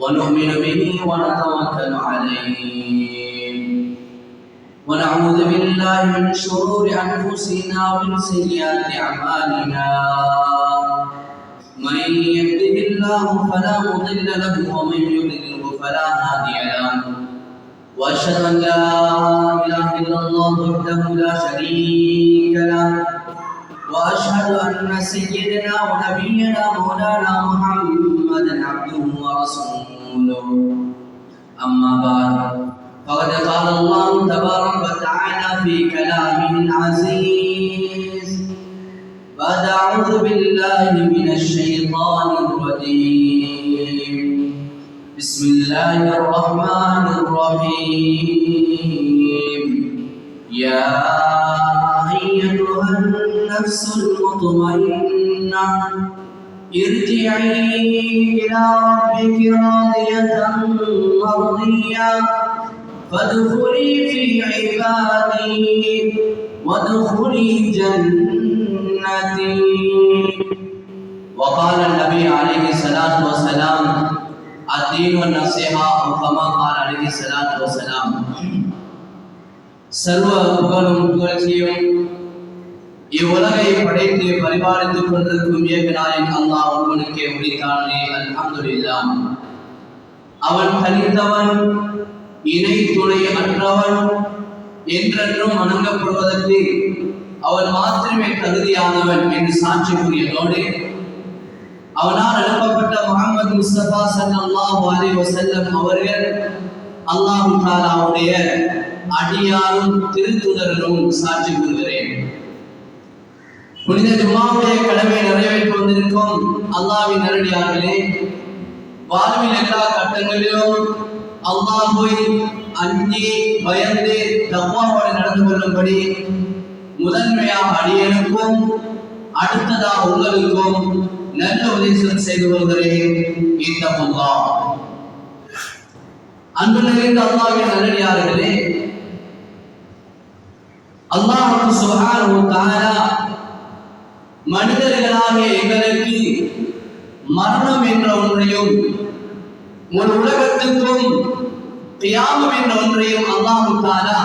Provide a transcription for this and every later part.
ونؤمن به ونتوكل عليه ونعوذ بالله من شرور أنفسنا ومن سيئات أعمالنا من يهده الله فلا مضل له ومن يضلل فلا هادي له وأشهد أن لا إله إلا الله وحده لا شريك له وأشهد أن سيدنا ونبينا مولانا محمدا عبده ورسوله أما بعد فقد قال الله تبارك وتعالى في كلامه العزيز بعد أعوذ بالله من الشيطان الرجيم بسم الله الرحمن الرحيم يا أيتها النفس المطمئنة ارجعي إلى ربك راضية مرضية فادخلي في عبادي وادخلي جنتي. وقال النبي عليه الصلاة والسلام الدين والنصيحة أو كما قال عليه الصلاة والسلام. சர்வ புகழும் புகழ்ச்சியும் இவ்வுலகை படைத்து பரிபாலித்துக் கொண்டிருக்கும் ஏகநாயன் அல்லாஹ் ஒருவனுக்கே உரித்தானே. அல்ஹம்துலில்லாஹ். அவன் தனித்தவன், இணை துணை அற்றவன், என்றென்றும் வணங்கப்படுவதற்கு அவன் மாத்திரமே தகுதியானவன் என்று சாட்சி கூறியதோடு அவனால் அனுப்பப்பட்ட முஹம்மது முஸ்தபா ஸல்லல்லாஹு அலைஹி வஸல்லம் அவர்கள் அல்லாஹ் தஆலாவுடைய அடியாரும் திருத்துதரும் சாட்சி கூறுகிறேன். புனித ஜும்மாவுடைய கடமை நிறைவேற்றி வந்திருக்கும் அல்லாஹ்வின் நல்லடியார்களே, வாழ்வின் எல்லா கட்டங்களிலும் அல்லாஹ்வை அஞ்சி பயந்து தக்வாவோடு நடந்து கொள்ளும்படி முதன்மையாக அடியனுக்கும் அடுத்ததாக உங்களுக்கும் நல்ல உபதேசம் செய்து கொள்கிறேன். இத்தகுல்லாஹ். அன்பு நிறைந்த அல்லாஹ்வின் நல்லடியார்களே, அல்லாஹ் சுப்ஹானஹு வ தஆலா மனிதர்களாகிய எங்களுக்கு மரணம் என்ற ஒன்றையும் ஒரு உலகத்துக்கும் கியாமம் என்ற ஒன்றையும் அல்லாஹ் தஆலா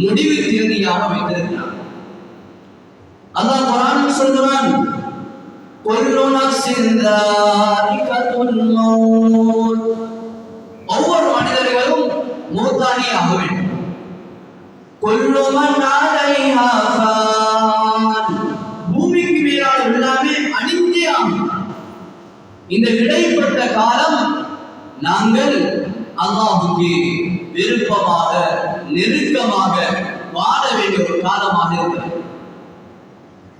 முடிவு தேதியாக வைத்திருக்கிறார். அல்லாஹ் குர்ஆனில் சொல்கிறான், குல்லு நஃப்ஸின் ذائقத்துல் மௌத். ஒவ்வொரு மனிதர்களும் மௌத்தாகி ஆக வேண்டும். குல்லு மன் அலைஹா ஃபான். பூமிக்கு மேலான எல்லாமே அழிந்தே ஆகும். இந்த இடைப்பட்ட காலம் நாங்கள் அல்லாஹ்வுக்கு விருப்பமாக நெருக்கமாக வாழ வேண்டிய ஒரு காலமாக இருக்கிறது.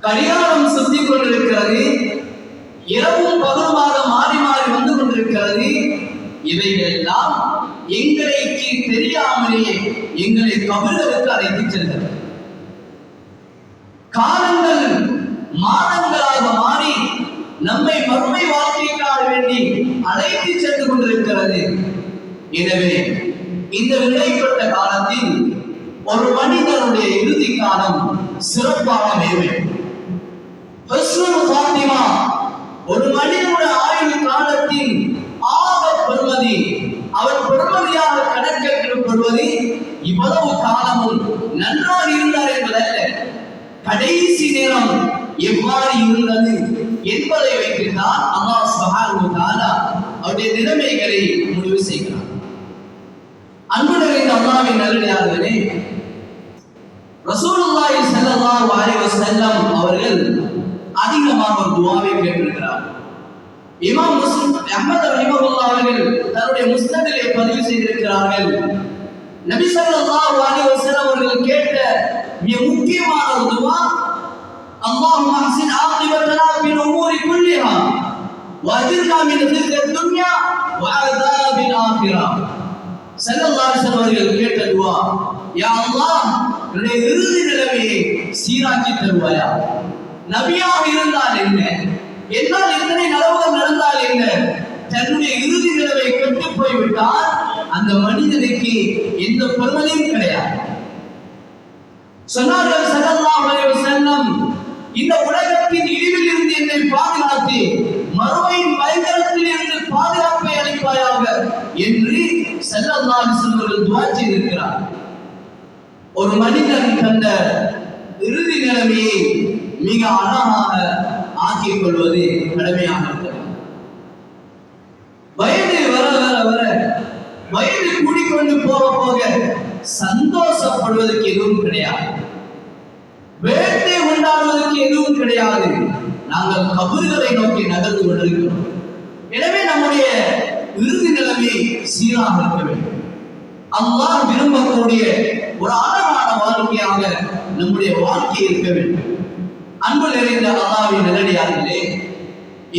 கடிகாரம் சுத்திக் கொண்டிருக்கிறது, இரவும் பகலுமாக மாறி மாறி வந்து கொண்டிருக்கிறது. இவைகள் எல்லாம் எங்களுக்கு தெரியாமலேயே எங்களை கபர்களுக்கு அழைத்து செல்கிறது. காலங்கள் மாதங்களாக மாறி நம்மை மறுமை வாழ்க்கைக்காக வேண்டி அழைத்து சென்று கொண்டிருக்கிறது. எனவே இந்த இடைப்பட்ட காலத்தில் ஒரு மனிதனுடைய இறுதி காலம் சிறப்பாக வேண்டும். ஒரு மனிதனுடைய ஆயுள் காலத்தில் ஆக பெறுமதி, அவர் பெறுமதியாக கணக்கெடுக்கப்படுவது இவ்வளவு காலமும் நன்றாக இருந்தார் என்பதல்ல, கடைசி நேரம் எவ்வாறு இருந்தது என்பதை வைத்துதான் அல்லாஹ் சுப்ஹானஹு வ தஆலா அவருடைய நிலைமைகளை முடிவு செய்கிறார். அன்பு நிறைந்த அல்லாஹ்வின் நல்லடியார்களே, ரசூலுல்லாஹி ஸல்லல்லாஹு அலைஹி வஸல்லம் அவர்கள் அதிகமாக துஆவை கேட்டிருக்கிறார். இமாம் முஸ்லிம் அஹ்மத் ரஹிமஹுல்லாஹ் அவர்கள் தன்னுடைய முஸ்னதிலே பதிவு செய்திருக்கிறார்கள், நபி ஸல்லல்லாஹு அலைஹி வஸல்லம் அவர்கள் கேட்ட மிக முக்கியமான ஒரு துஆ, அல்லாஹும்ம அஹ்சின் ஆகிபத்தனா ஃபில் உமூரி குல்லிஹா வஅஜிர்னா மின் ஃபித்னத் துன்யா வஅஸாபில் ஆகிரா. ஸல்லல்லாஹு அலைஹி வஸல்லம் அவர்கள் கேட்ட துஆ, யா அல்லாஹ், என்னுடைய இறுதி நிலைமையை சீராக்கி தருவாயா. நபியாக இருந்தால் என்ன, என்னால் எத்தனை நலவுகள் நடந்தால் என்ன, தன்னுடைய இறுதி நிலைமை கெட்டு போய்விட்டால் அந்த மனிதனுக்கு எந்த பெருமதியும் கிடையாது. சொன்னார்கள் ஸல்லல்லாஹு அலைஹி வஸல்லம், இந்த உலகத்தின் இழிவில் இருந்து என்னை பாதுகாத்து மறுமையின் பயங்கரத்தில் இருந்து பாதுகாப்பை அளிப்பாயாக. அலைஹி வஸல்லம் அவர்கள் துஆ செய்திருக்கிறார். ஒரு மனிதன் தந்த இறுதி நிலைமையை மிக அழகாக ஆக்கிக் கொள்வது கடமையாக இருக்கிறது. வயது வர வர வர வயது கூடிக்கொண்டு போக போக சந்தோஷப்படுவதற்கு எதுவும் கிடையாது, வேட்டை கொண்டாடுவதற்கு எதுவும் கிடையாது. நாங்கள் கபறுகளை நோக்கி நகர்ந்து கொண்டிருக்கிறோம். எனவே நம்முடைய இறுதி நிலைமை சீராக இருக்க வேண்டும். அல்லாஹ் விரும்பக்கூடிய ஒரு அழகான வாழ்க்கையாக நம்முடைய வாழ்க்கை இருக்க வேண்டும். அன்பு நிறைந்த அல்லாஹ்வின் நல்லடியார்களே,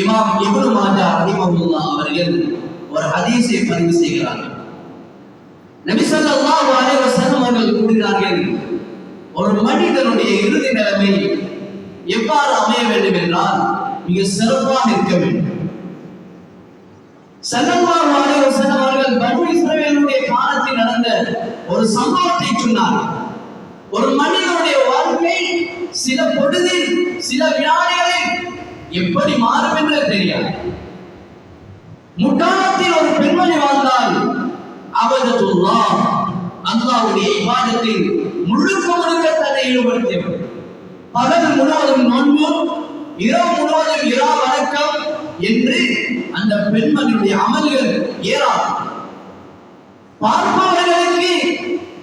இமாம் இப்னு மாஜா ரஹிமஹுல்லாஹ் அவர்கள் ஒரு ஹதீஸை பதிவு செய்கிறார்கள். நபி ஸல்லல்லாஹு அலைஹி வஸல்லம் அவர்கள் கூறினார்கள், ஒரு மனிதனுடைய இறுதி நிலைமை எவ்வாறு அமைய வேண்டும் என்றால் மிக சிறப்பாக இருக்க வேண்டும். ஸல்லல்லாஹு அலைஹி வஸல்லம் அவர்கள் பனு இஸ்ரவேலுடைய காலத்தில் நடந்த ஒரு சம்பவத்தை சொன்னார்கள். ஒரு மனிதனுடைய வாழ்க்கை சில பொழுதில் சில வினாடிகளில் எப்படி மாறும் என்று தெரியாது. முட்டாளத்தில் ஒரு பெண்மணி வாழ்ந்தால் அபதத்துல்லாஹ், அல்லாஹ்வுடைய இபாதத்தில் முழுக்க முழுக்க தன்னை ஈடுபடுத்தியவர். பகல் முழுவதும் நோன்பு, இரவு முழுவதும் இரா வணக்கம் என்று அந்த பெண்மணியுடைய அமல்கள் ஏராளம். பார்ப்பவர்களுக்கு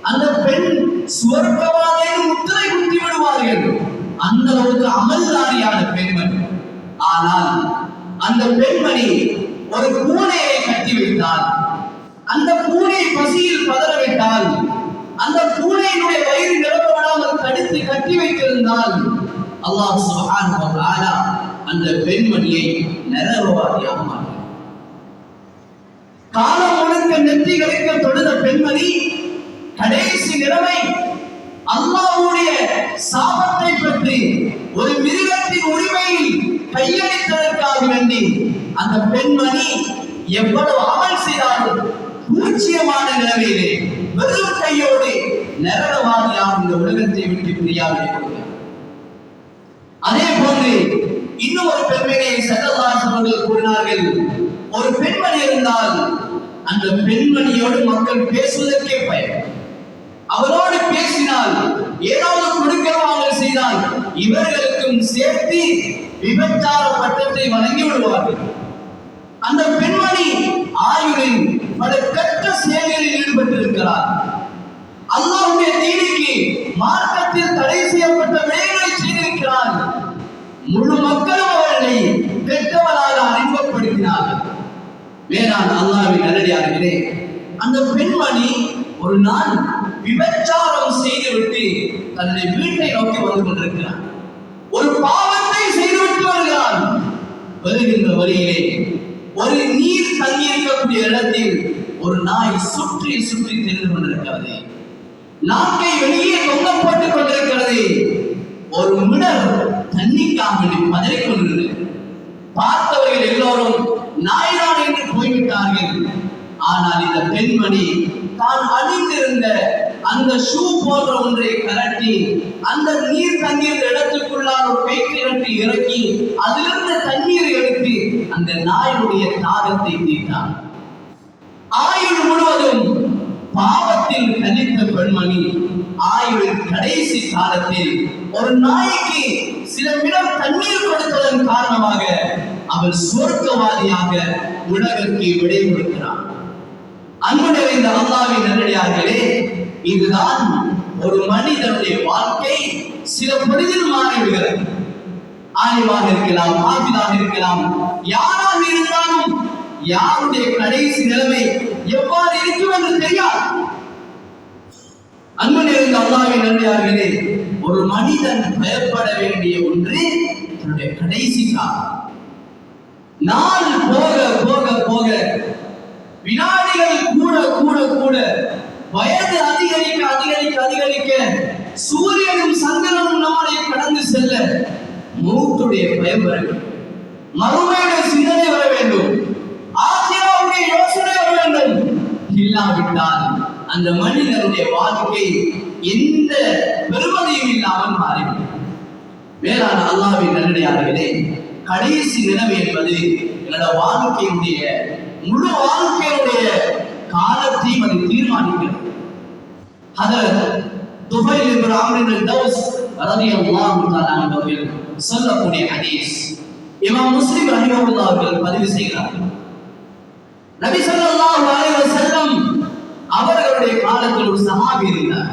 அந்த பெண் சுவர்க்கவாதி முத்திரை குத்தி விடுவார்கள், அந்த அளவுக்கு அமல்தாரியான பெண்மணி. ஆனால் அந்த பெண்மணி ஒரு பூனையை கட்டி வைத்தால், அந்த பூனை பசியில் பதறவிட்டால், அந்த பூனையினுடைய வயிறு நிரப்பப்படாமல் தடுத்து கட்டி வைத்திருந்தால் அல்லாஹ் சுப்ஹானஹு வ தஆலா அந்த பெண்மணியை நரகவாதியாக மாற்றினார். காலம் முழுக்க நெற்றி கழிக்க தொழுத பெண்மணி கடைசி நிலைமை அல்லாஹ்வுடைய சாபத்தை பற்றி ஒரு மிருகத்தின் உரிமையில் கையளித்ததற்காக வேண்டி அந்த பெண்மணி எவ்வளவு அமல் செய்தாலும் பூச்சியமான நிலைமையிலே வெறும் கையோடு நரகவாதியாக இந்த உலகத்தை விட்டு பிரியாமல் இருக்கிறார். அதே போன்று இன்னும் ஒரு பெண்மணியை ஸல்லல்லாஹு அலைஹி வஸல்லம் கூறினார்கள், ஒரு பெண்மணி இருந்தால் அந்த பெண்மணியோடு மக்கள் பேசுவதற்கே பயம். அவரோடு பேசினால் ஏதாவது கொடுக்க வாங்கல் செய்தால் இவர்களுக்கும் சேர்த்து விபச்சார பட்டத்தை வழங்கி விடுவார்கள். அந்த பெண்மணி ஆயுளில் பல கெட்ட செயல்களில் ஈடுபட்டிருக்கிறார். அல்லாஹ்வுடைய தீனுக்கு மார்க்கத்தில் தடை செய்யப்பட்ட விடயங்களை செய்திருக்கிறார். முழு மக்களும் அவர்களை கெட்டவராக அறிமுகப்படுத்தினார்கள். வேளாண் அல்லாஹ்வின் நல்லடியார்களே, அந்த பெண்மணி ஒரு நாள் விபச்சாரம் செய்துவிட்டு தன்னுடைய வீட்டை நோக்கி வந்து கொண்டிருக்கிறார். ஒரு பாவத்தை செய்துவிட்டு வருகிறார். வருகின்ற வழியிலே ஒரு நீர் தங்கி இருக்கக்கூடிய இடத்தில் ஒரு நாய் சுற்றி சுற்றி திரிந்து கொண்டிருக்கிறது. நாக்கை வெளியே தொங்க போட்டுக் கொண்டிருக்கிறது. ஒரு மிடர் தண்ணிக்காக பதறிக் கொண்டிருக்கிறது. பார்த்தவர்கள் எல்லோரும் நாய்தான் என்று போய்விட்டார்கள். ஆனால் இந்த பெண்மணி தான் அணிந்திருந்த அந்த ஷூ போன்ற ஒன்றை கலட்டி அந்த நீர் தண்ணீர் இடத்துக்குள்ளால் ஒரு பேக்கை இறக்கி அதிலிருந்து தண்ணீரை எடுத்து அந்த நாயுடைய தாகத்தை தீர்த்தார். ஆயுள் முழுவதும் பாவத்தில் கழித்த பெண்மணி ஆயுளின் கடைசி காலத்தில் ஒரு நாய்க்கு சில நிமிடம் தண்ணீர் கொடுத்ததன் காரணமாக அவர் சொர்க்கவாதியாக உலகிற்கு விடை கொடுக்கிறார். அன்பு நிறைந்த அல்லாஹ்வின் நல்லடியார்களே, இதுதான் ஒரு மனிதனுடைய வாழ்க்கை சில பொழுதில் மாறிவிடுகிறது. ஆலிமாக இருக்கலாம், ஆபிதாக இருக்கலாம், யாராக இருந்தாலும் யாருடைய கடைசி நிலைமை எவ்வாறு இருக்கும் என்று தெரியாது. அன்பு நிறைந்த அல்லாஹ்வின் நல்லடியார்களே, ஒரு மனிதன் பயப்பட வேண்டிய ஒன்று தன்னுடைய கடைசி காலம். நாள் போக போக போக வினாடிகள் கூட கூட கூட வயது அதிகரிக்க அதிகரிக்க அதிகரிக்க சூரியனும் சந்திரனும் நம்மளை கடந்து செல்ல மௌத்துடைய பயம் வர வேண்டும், மறுமையுடைய சிந்தனை வர வேண்டும், ஆசியாவுடைய யோசனை வர வேண்டும். இல்லாவிட்டால் அந்த மனிதனுடைய வாழ்க்கை எந்த பெருமதியும் இல்லாமல் மாறிவிடும். வேளாண் அல்லாஹ்வின் நல்லடியார்களே, கடைசி நிலைமை என்பது என்னோட வாழ்க்கையுடைய முழு வாழ்க்கையுடைய காலத்தையும் அதை தீர்மானிக்கிறது. ஹதரத் துஃபைல் இப்னு அம்ர் இப்னு தௌஸ் ரலியல்லாஹு தஆலா அவர்கள் சொல்லக்கூடிய ஹதீஸ் இமாம் முஸ்லிம் ரஹிமஹுல்லாஹ் அவர்கள் பதிவு செய்கிறார்கள். நபி ஸல்லல்லாஹு அலைஹி வஸல்லம் அவர்களுடைய காலத்தில் ஒரு சஹாபி இருந்தார்.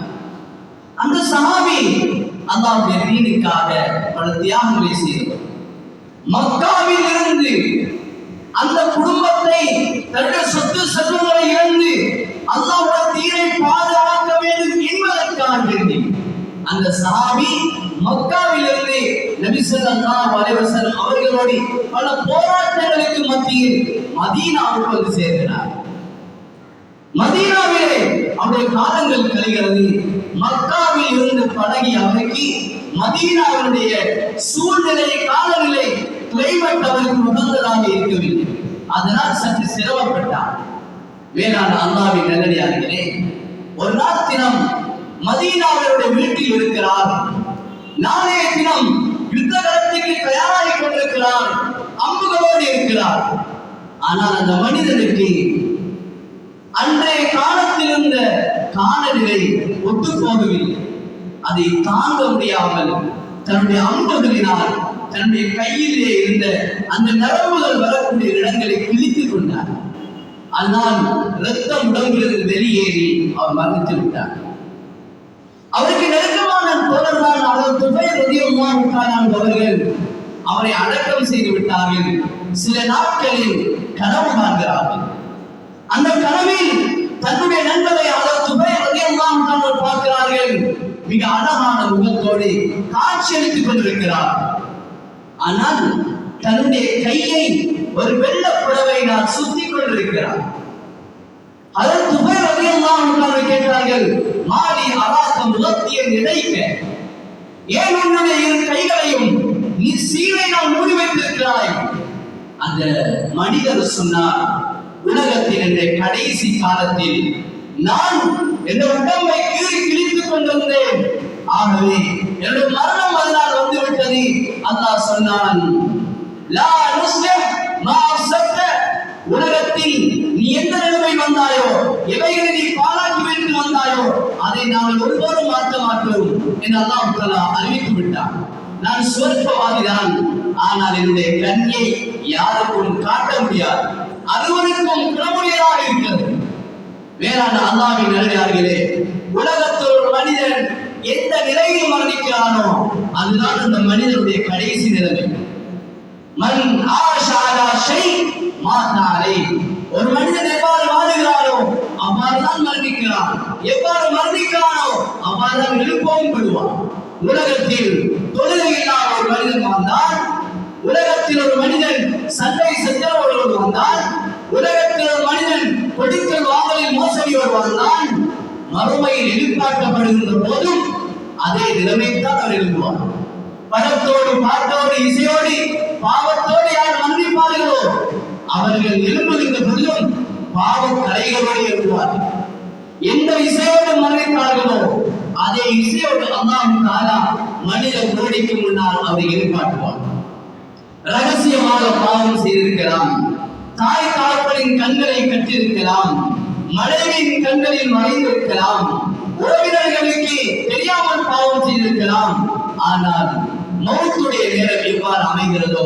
அந்த சஹாபி அல்லாஹ்வுடைய தீனுக்காக பல தியாகங்களை செய்தவர். மக்காவில் இருந்து அந்த குடும்பத்தை தன்னுடைய சொத்து செல்வங்களை இழந்து அல்லாஹ்வுடைய தீனை பாதுகாக்க வேண்டும் என்பதற்காக வேண்டி அந்த சஹாபி மக்காவில் இருந்து நபி ஸல்லல்லாஹு அலைஹி வஸல்லம் அவர்களோடு பல போராட்டங்களுக்கு மத்தியில் மதீனாவுக்கு வந்து சேர்கிறார். மதீனாவிலே அவருடைய காலங்கள் கழிகிறது. மக்காவில் இருந்து பழகி அவருக்கு மதீனாவினுடைய சூழ்நிலை காலநிலை கிளைமேட் அவருக்கு உகந்ததாக இருக்கவில்லை. அதனால் சற்று சிரமப்பட்டார். வேளாண் அல்லாஹ்வின் நல்லடியார்களே, ஒரு நாள் தினம் மதீனாவினுடைய வீட்டில் இருக்கிறார். நாளைய தினம் யுத்த களத்துக்கு தயாராகி கொண்டிருக்கிறார். அம்புகளோடு இருக்கிறார். ஆனால் அந்த மனிதனுக்கு அன்றைய காலத்தில் இருந்த காலநிலை ஒத்து போகவில்லை. அதை தாங்க முடியாமல் தன்னுடைய அம்புகளினால் தன்னுடைய கையிலே இருந்த அந்த நரம்புகள் வரக்கூடிய இடங்களை கிழித்துக் கொண்டார். அதனால் இரத்தம் உடம்பிலிருந்து வெளியேறி அவர் மரணித்து விட்டார். அவருக்கு நெருக்கமான தோழர்களான அவர் துஃபைல் ரலியல்லாஹு தஆலா அவர்கள் அவரை அடக்கம் செய்து விட்டார்கள். சில நாட்களில் கனவு காண்கிறார்கள். அந்த கனவில் தன்னுடைய நண்பரை அவர் துஃபைல் ரலியல்லாஹு தஆலா பார்க்கிறார்கள். மிக அழகான முகத்தோடு காட்சியளித்துக் கொண்டிருக்கிறார். ஆனால் தன்னுடைய கையை ஒரு வெள்ள புடவையினால் சுத்திக் கொண்டிருக்கிறார். அதன் துஃபைல் ரலியல்லாஹு தஆலா கேட்டார்கள், மாலி அராக முகத்தியன் இடைக்க, ஏன் உன்னுடைய இரு கைகளையும் நீ சீலையினால் மூடி வைத்திருக்கிறாய்? அந்த மனிதர் சொன்னார், உலகத்தில் என்ற கடைசி காலத்தில் நான் என்ற உடம்பை கீறி கிழித்துக் கொண்டிருந்தேன். ஆகவே என்னுடைய மரணம் அதனால் வந்துவிட்டது. அல்லாஹ் சொன்னான், லா நுஸ்லிஹ் மா அஃஸப்த, உலகத்தில் நீ எந்த நிலைமை வந்தாயோ, எவைகளை நீ பாழாக்கி வைத்து வந்தாயோ, அதை நாங்கள் ஒருபோதும் மாற்ற மாட்டோம் என்று அல்லாஹ் தஆலா அறிவித்து விட்டார். நான் சுவர்க்கவாதிதான், ஆனால் என்னுடைய கண்ணியை யாருக்கும் காட்ட முடியாது, அறுவருக்கும் குணமுடையதாக இருக்கிறது. வேறான அல்லாஹ்வின் நல்லடியார்களே, உலகத்தில் ஒரு மனிதன் எந்த நிலையில் மரணிக்கிறானோ அதுதான் அந்த மனிதனுடைய கடைசி நிலைமை. மன் ஆஷா அலா ஷை மாத அலைஹ், ஒரு மனிதன் எவ்வாறு வாழுகிறானோ அவ்வாறுதான் மரணிக்கிறான். எவ்வாறு மரணிக்கிறானோ அவ்வாறுதான் எழுப்பவும் படுவான். உலகத்தில் தொழுகை இல்லாத ஒரு மனிதன் வாழ்ந்தால், உலகத்தில் ஒரு மனிதன் சண்டை சச்சரவோடு வந்தால், உலகத்தில் ஒரு மனிதன் கொடுக்கல் வாங்கலில் மோசடியோடு வாழ்ந்தான், மறுமையில் எழுப்பாட்டப்படுகின்ற போதும் அதே நிலைமைத்தான் அவர் எழுதுவார். படத்தோடு பாட்டோடு இசையோடு பாவத்தோடு யார் மன்னிப்பார்களோ அவர்கள் எழுப்புகின்ற பொழுதும் பாவ கலைகளோடு எழுதுவார்கள். எந்த இசையோடு மன்னிப்பார்களோ அதே இசையோடு அல்லாஹ் தஆலா மனித கோடிக்கு முன்னால் அவரை எழுப்பாட்டுவார். ரகசியமாக பாவம் செய்திருக்கலாம், தாய் தகப்பனின் கண்களை கட்டியிருக்கலாம், மனைவியின் கண்களில் மறைந்திருக்கலாம், உறவினர்களுக்கு தெரியாமல் பாவம் செய்திருக்கலாம். ஆனால் மௌத்துடைய நேரம் எவ்வாறு அமைகிறதோ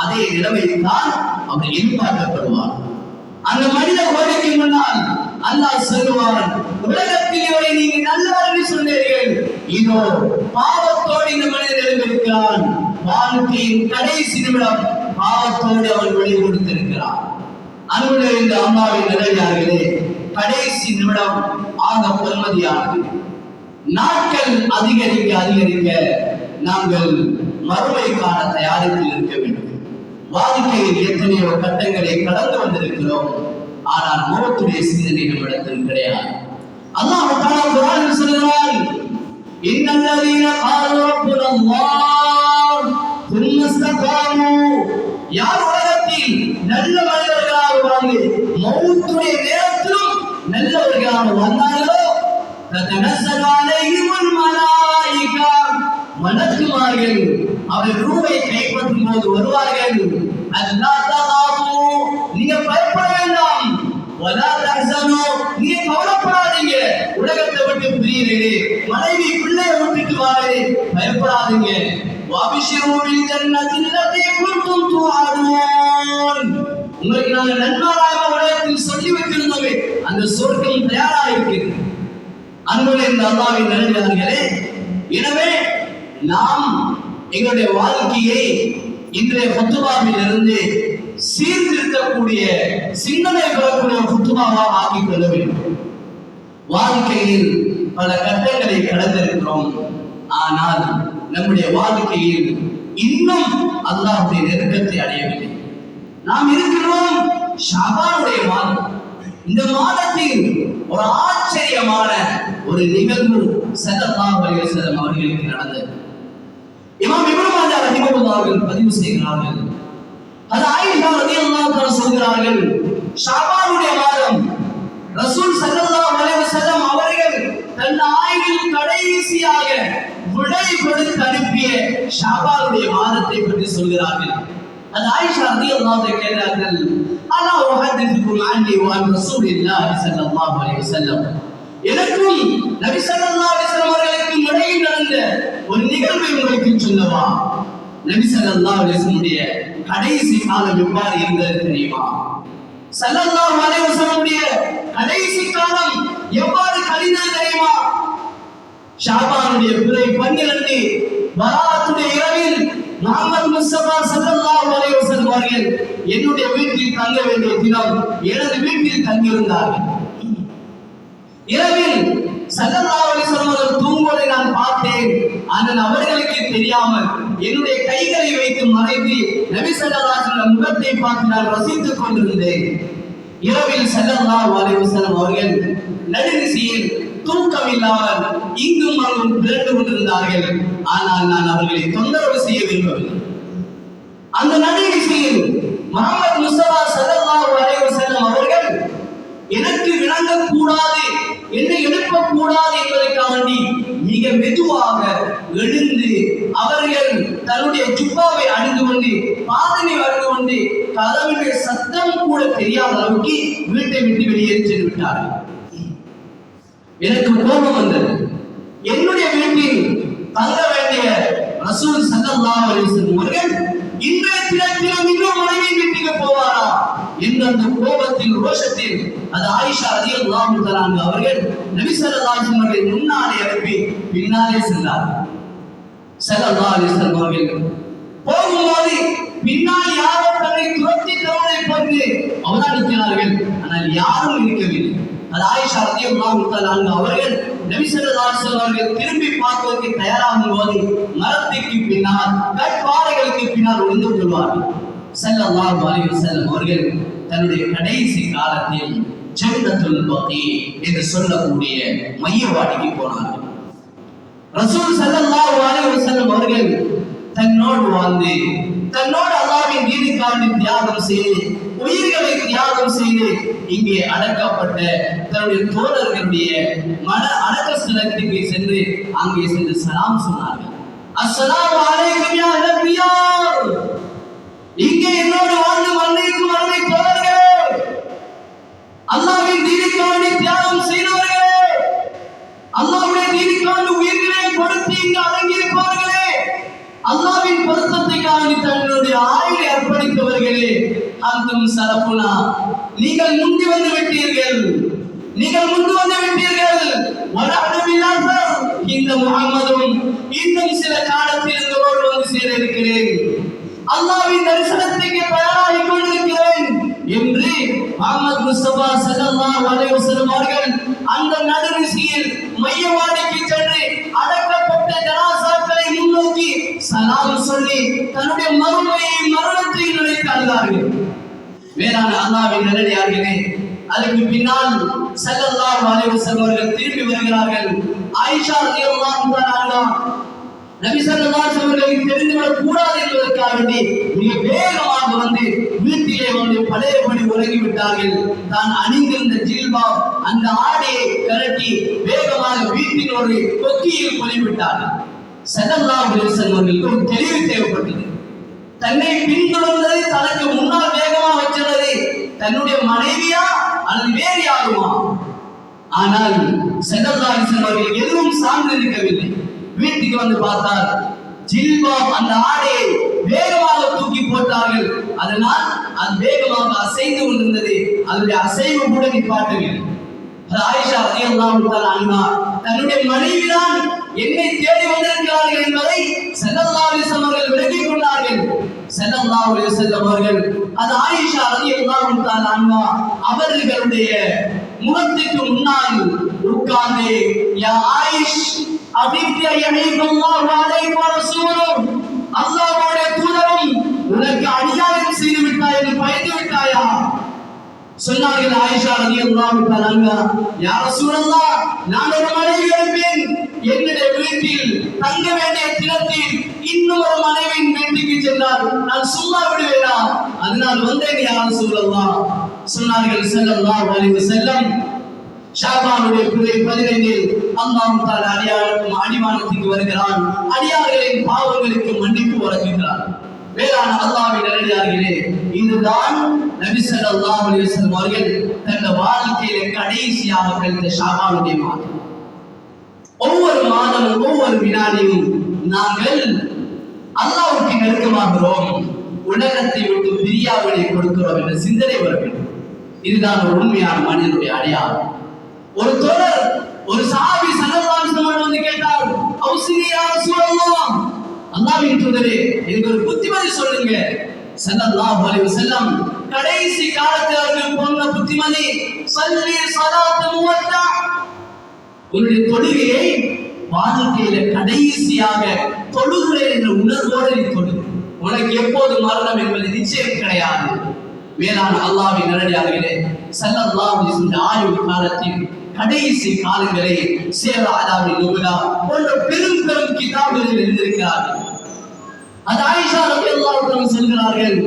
அதே நிலைமையில் தான் அவர் எதிர்பார்க்கப்படுவார். அந்த மனித கோடிக்கு முன்னால் அல்லாஹ் சொல்லுவான், உலகத்தில் இவரை நீங்க நல்லவர்கள் சொன்னீர்கள், இதோ பாவத்தோடு இந்த மனிதன் எழுந்திருக்கிறான். வாழ்க்கையின் கடைசி நிமிடம் பாவத்தோடு அவன் வெளி கொடுத்திருக்கிறான். அன்புள்ள இந்த அம்மாவின் நல்லடியார்களே, கடைசி நிமிடம் ஆக பொறுமதியானது. நாட்கள் அதிகரிக்க அதிகரிக்க நாங்கள் மறுமைக்கான தயாரிப்பில் இருக்க வேண்டும். வாழ்க்கையில் எத்தனையோ கட்டங்களை கடந்து வந்திருக்கிறோம், ஆனால் மௌத்துடைய சிந்தனை நம்மிடத்தில் கிடையாது. அல்லாஹ் தஆலா குர்ஆனில் சொல்கிறான், இன்னல்லதீன காலு ரப்புனா அல்லாஹ் தும்ம இஸ்தகாமு, யார் உலகத்தில் நல்ல மனிதர்களாக வாழ்ந்து மௌத்துடைய நேரத்திலும் நல்லவர்களாக வாழ்ந்தார்களோ ததனஸ்ஸலு அலைஹிமுல் மலாயிகா, மலக்குமார்கள் அவர்கள் ரூஹை கைப்பற்றும் போது வருவார்கள். அல்லா தகாபு, நீங்க பயப்பட வேண்டாம். வலா தஹ்சனு, நீங்க கவலைப்படாதீங்க, உலகத்தை விட்டு பிரியறீங்க, மனைவி பிள்ளையை விட்டுட்டு வாரே, பயப்படாதீங்க. வபிஷிரு பில் ஜன்னதி அல்லதி குன்தும் துஆதுன், உங்களுக்கு நாங்கள் நன்மாராக உலகத்தில் சொல்லி வைத்திருந்தோமே அந்த சொர்க்கம் தயாராக இருக்கிறது. அன்புள்ள இந்த அல்லாஹ்வின் நல்லடியார்களே, எனவே நாம் எங்களுடைய வாழ்க்கையை இன்றைய குத்துபாவில் இருந்து சீர்திருத்தக்கூடிய சிந்தனை பெறக்கூடிய குத்துபாவாக ஆக்கிக் கொள்ள வேண்டும். வாழ்க்கையில் பல கட்டங்களை கடந்திருக்கிறோம், ஆனால் நம்முடைய வாழ்க்கையில் இன்னும் அல்லாஹ்வுடைய நெருக்கத்தை அடையவில்லை. நாம் இருக்கிறோம் ஷாபானுடைய மாதம். இந்த மாதத்தில் ஒரு ஆச்சரியமான ஒரு நிகழ்வு ஸல்லல்லாஹு அலைஹி வஸல்லம் அவர்களுக்கு நடந்தது. இமாம் இப்னு மாஜா ரஹிமஹுல்லாஹ் அவர்கள் பதிவு செய்கிறார்கள், அது ஆயிஷா ரலியல்லாஹு அன்ஹா சொல்கிறார்கள், ஷாபானுடைய மாதம் ரசூல் ஸல்லல்லாஹு அலைஹி வஸல்லம் அவர்கள் தன் ஆயுளில் கடைசியாக விடை கொடுத்து அனுப்பிய ஷாபானுடைய மாதத்தை பற்றி சொல்கிறார்கள். அது ஆயிஷா ரலியல்லாஹு அன்ஹா கேட்டார்கள், அலா உஹதிதுக்கும் அன்னி வ அன் ரசூலில்லாஹி ஸல்லல்லாஹு அலைஹி வஸல்லம், எனக்கும் நபி ஸல்லல்லாஹு அலைஹி வஸல்லம் அவர்களுக்கும் இடையில் நடந்த ஒரு நிகழ்வை உங்களுக்கு சொல்லவா? நபி ஸல்லல்லாஹு அலைஹி வஸல்லுடைய கடைசி காலம் எவ்வாறு இருந்தது தெரியுமா? ஸல்லல்லாஹு அலைஹி வஸல்லுடைய கடைசி காலம் எவ்வாறு கழிந்தது தெரியுமா? ஷாபானுடைய பிறை 12 பராத்துடைய இரவில் முஹம்மது முஸ்தபா ஸல்லல்லாஹு அலைஹி வஸல்லம் அவர்கள் என்னுடைய வீட்டில் தங்க வேண்டிய தினம் எனது வீட்டில் தங்கியிருந்தார்கள். இரவில் ஸல்லல்லாஹு அலைஹி வஸல்லம் அவர்கள் தூங்குவதை நான் பார்த்தேன். ஆனால் அவர்களுக்கு தெரியாமல் என்னுடைய கைகளை வைத்து மறைத்து நபி ஸல்லல்லாஹு அலைஹி வஸல்லம் முகத்தை பார்த்து நான் ரசித்துக் கொண்டிருந்தேன். இரவில் ஸல்லல்லாஹு அலைஹி வஸல்லம் அவர்கள் நடுநிசையில் தூக்கம் இல்லாமல் இங்கும் அங்கும் பிறந்து கொண்டிருந்தார்கள். ஆனால் நான் அவர்களை தொந்தரவு செய்ய விரும்பவில்லை. அந்த நடுநிசையில் முஹம்மது முஸ்தபா ஸல்லல்லாஹு அலைஹி வஸல்லம் அவர்கள் எனக்கு விளங்கக்கூடாது, என்னை எழுப்பக்கூடாது என்பதற்காண்டி மிக மெதுவாக எழுந்து அவர்கள் தன்னுடைய ஜுப்பாவை அணிந்து கொண்டு பாதனை அணிந்து கொண்டு கதவுடைய சத்தம் கூட தெரியாத அளவுக்கு வீட்டை விட்டு வெளியேறி சென்று விட்டார்கள். எனக்கு கோபம் வந்தது. என்னுடைய வீட்டில் தங்க வேண்டிய ரசூல் ஸல்லல்லாஹு அலைஹி வஸல்லம் அவர்கள் இன்றைய தினத்திலும் இன்னும் மனைவி வீட்டுக்கு போவாரா என்ற அந்த கோபத்தில் ரோஷத்தில் அது ஆயிஷா ரலியல்லாஹு தஆலா அவர்கள் நபி ஸல்லல்லாஹு அலைஹி வஸல்லம் அவர்களை முன்னாலே அனுப்பி பின்னாலே சென்றார்கள். ஸல்லல்லாஹு அலைஹி வஸல்லம் அவர்கள் போகும்போது பின்னால் யாரோ தன்னை துரத்தி தருவதை போன்று அவதானிக்கிறார்கள். ஆனால் யாரும் இருக்கவில்லை. அது ஆயிஷா ரலியல்லாஹு தஆலா அவர்கள் நபி ஸல்லல்லாஹு அலைஹி வஸல்லம் அவர்கள் திரும்பி பார்ப்பதற்கு தயாராகும் போது மரத்துக்கு பின்னால் கற்பாறைகளுக்கு பின்னால் ஒளிந்து கொள்வார்கள். ஸல்லல்லாஹு அலைஹி வஸல்லம் அவர்கள் தன்னுடைய கடைசி காலத்தில் ஜன்னத்துல் பகீ என்று சொல்லக்கூடிய மையவாடிக்கு போனார்கள். ரசூல் ஸல்லல்லாஹு அலைஹி வஸல்லம் அவர்கள் தன்னோடு வாழ்ந்து தன்னோடு அல்லாஹ்வின் தீனுக்காக தியாகம் செய்து உயிர்களை தியாகம் செய்து இங்கே அடக்கப்பட்ட தன்னுடைய தோழர்களுடைய மன அடக்க ஸ்தலத்துக்கு சென்று அங்கே சென்று சலாம் சொன்னார்கள். அஸ்ஸலாமு அலைக்கும் யா நபியார், இங்கே என்னோடு வாழ்ந்து மன்னிக்கும் அருமை தோழர்களே, அல்லாஹ்வின் தீனுக்காக தியாகம் செய்தவர்களே, அல்லாஹ்வுடைய தீனுக்காக உயிர்களை கொடுத்து இங்கு அடங்கியிருப்பவர்களே, அல்லாஹ்வின் பொருத்தத்திற்காக தங்களுடைய ஆயுளை அர்ப்பணித்தவர்களே, அந்தும் சரஃபுனா, நீங்கள் முந்தி வந்து விட்டீர்கள், நீங்கள் முந்தி வந்து விட்டீர்கள். இந்த முஹம்மதும் இன்னும் சில காலத்தில் உங்களோடு வந்து சேர இருக்கிறேன், அல்லாஹ்வின் தரிசனத்துக்கு தயாராகிக் கொண்டிருக்கிறேன் என்று முஹம்மது முஸ்தபா ஸல்லல்லாஹு அலைஹி வஸல்லம் அவர்கள் அந்த நடுநிசையில் மையவாடிக்கு சென்று அடக்கப்பட்ட ஜனாசாக்களை முன்னோக்கி சலாம் சொல்லி தன்னுடைய மரணத்தை நினைத்து அழுதார்கள். வேறான அல்லாஹ்வின் நல்லடியார்களே, அதுக்கு பின்னால் ஸல்லல்லாஹு அலைஹி வஸல்லம் அவர்கள் திரும்பி வருகிறார்கள். ஆயிஷா ரலியல்லாஹு தஆலா நபி ஸல்லல்லாஹு அலைஹி வஸல்லம் அவர்களுக்கு தெரிந்துவிடக் கூடாது என்பதற்காக வேண்டி மிக வேகமாக வந்து வீட்டிலே வந்து பழையபடி உறங்கி விட்டார்கள். தான் அணிந்திருந்த ஜில்பாப் அந்த ஆடையை கழட்டி வேகமாக வீட்டின் ஒரு கொக்கியில் போய்விட்டார்கள். ஸல்லல்லாஹு அலைஹி வஸல்லம் அவர்களுக்கு ஒரு தெளிவு தேவைப்பட்டது. தன்னை பின்தொடர்ந்தது, தனக்கு முன்னால் வேகமாக சென்றது தன்னுடைய மனைவியா அல்லது அது வேறு யாருமா? ஆனால் ஸல்லல்லாஹு அலைஹி வஸல்லம் அவர்கள் எதுவும் சார்ந்து இருக்கவில்லை. வீட்டுக்கு வந்து பார்த்தால் ஜில்பாப் அந்த ஆடையை வேகமாக தூக்கி போட்டார்கள். அதனால் அது வேகமாக அசைந்து கொண்டிருந்தது. அதனுடைய அசைவு கூட நிப்பாட்டவில்லை. ஆயிஷா ரலியல்லாஹு தஆலா அன்ஹா தன்னுடைய மனைவிதான் என்னை தேடி வந்திருக்கிறார்கள் என்பதை ஸல்லல்லாஹு அலைஹி வஸல்லம் அவர்கள் விளங்கிக் கொண்டார்கள். ஸல்லல்லாஹு அலைஹி வஸல்லம் அவர்கள் அது ஆயிஷா ரலியல்லாஹு தஆலா அன்ஹா அவர்களுடைய முகத்துக்கு முன்னால் உட்கார்ந்து யா ஆயிஷ் அபித்தி யஹீபல்லாஹு அலைஹி வஸல்லம் அல்லாஹ்வுடைய தூதரும் உனக்கு அநியாயம் செய்து விட்டாய் என்று பயந்து விட்டாயா? சொன்னார்கள் ஆயிஷா ரலியல்லாஹு தஆலா அன்ஹா, யா ரசூலல்லாஹ், நான் ஒரு மனைவி இருப்பேன். என்னுடைய வீட்டில் தங்க வேண்டிய தினத்தில் இன்னும் ஒரு மனைவியின் வீட்டுக்கு சென்றால் நான் சும்மா விடுவேனா? அதனால் வந்தேன் யா ரசூலல்லாஹ். சொன்னார்கள் ஸல்லல்லாஹு அலைஹி வஸல்லம், ஷாபானுடைய பிறை 15இல் அல்லாஹ் தஆலா அடியார்களுக்கு அடிவானத்துக்கு வருகிறான். அடியார்களின் பாவங்களுக்கு மன்னிப்பு வழங்குகிறான். வேளாண் அல்லாஹ்வின் நல்லடியார்களே, இதுதான் நபி ஸல்லல்லாஹு அலைஹி வஸல்லம் அவர்கள் தங்கள் வாழ்க்கையில கடைசியாக கழித்த ஷாபானுடைய மாதம். ஒவ்வொரு மாதமும் ஒவ்வொரு வினாடியும் நாங்கள் அல்லாஹ்வுக்கு நெருக்கமாகிறோம், உலகத்தை விட்டு பிரியாவினை கொடுக்கிறோம் என்ற சிந்தனை வர வேண்டும். இதுதான் ஒரு உண்மையான மனிதனுடைய அடையாளம். ஒரு தோழர் ஒரு சஹாபி ஸல்லல்லாஹு அலைஹி வஸல்லம் வந்து கேட்டார், "அவுஸினி யா ரசூலல்லாஹ், அல்லாஹ்வின் தூதரே, எனக்கு ஒரு புத்திமதி சொல்லுங்க." ஸல்லல்லாஹு அலைஹி வஸல்லம் கடைசி காலத்தில் அவர்கள் சொன்ன புத்திமதி, "ஸல்லி ஸலாத்து முவத்தா." உன்னுடைய தொழுகையை வாழ்க்கையில கடைசியாக தொழுகிறேன் என்ற உணர்வோடு நீ தொழு. உனக்கு எப்போது மரணம் என்பது நிச்சயம் கிடையாது. வேளாண் அல்லாஹ்வின் நல்லடியார்களே, ஸல்லல்லாஹு அலைஹி வஸல்லம் ஆயுள் காலத்தில் கடைசி காலங்களை சேரா அலாமின் நுபுலா போன்ற பெரும் பெரும் கிதாபுகளில் எழுதியிருக்கிறார்கள். அது ஆயிஷா ரலியல்லாஹு அன்ஹா சொல்கிறார்கள்,